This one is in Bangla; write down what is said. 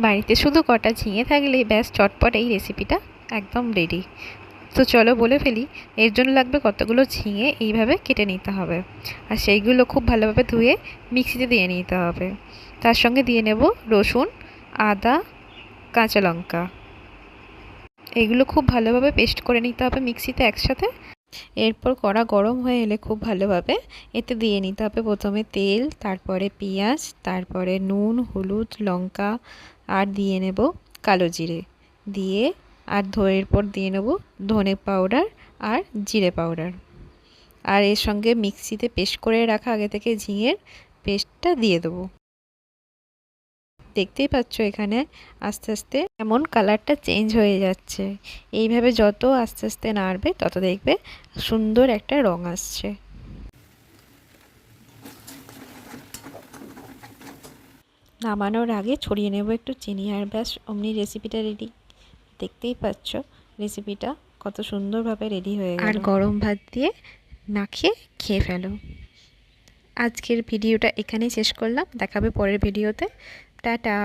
বাড়িতে শুধু কটা ঝিঙে থাকলেই ব্যাস চটপট এই রেসিপিটা একদম রেডি। তো চলো বলে ফেলি, এর জন্য লাগবে কতগুলো ঝিঙে এইভাবে কেটে নিতে হবে, আর সেইগুলো খুব ভালোভাবে ধুয়ে মিক্সিতে দিয়ে নিতে হবে। তার সঙ্গে দিয়ে নেব রসুন, আদা, কাঁচা লঙ্কা। এগুলো খুব ভালোভাবে পেস্ট করে নিতে হবে মিক্সিতে একসাথে। এরপর কড়া গরম হয়ে এলে খুব ভালোভাবে এতে দিয়ে নিতে হবে প্রথমে তেল, তারপরে পেঁয়াজ, তারপরে নুন, হলুদ, লঙ্কা, আর দিয়ে নেব কালো জিরে দিয়ে, আর এরপর দিয়ে নেব ধনে পাউডার আর জিরে পাউডার, আর এর সঙ্গে মিক্সিতে পেস্ট করে রাখা আগে থেকে ঝিঙের পেস্টটা দিয়ে দেবো। দেখতেই পাচ্ছ এখানে আস্তে আস্তে এমন কালারটা চেঞ্জ হয়ে যাচ্ছে। এইভাবে যত আস্তে আস্তে নাড়বে তত দেখবে সুন্দর একটা রং আসছে। নামানোর আগে ছড়িয়ে নেব একটু চিনি, আর ব্যাস অমনি রেসিপিটা রেডি। দেখতেই পাচ্ছ রেসিপিটা কত সুন্দরভাবে রেডি হয়ে গেল। আর গরম ভাত দিয়ে মাখিয়ে খেয়ে ফেলো। আজকের ভিডিওটা এখানেই শেষ করলাম, দেখাবে পরের ভিডিওতে। টাটা।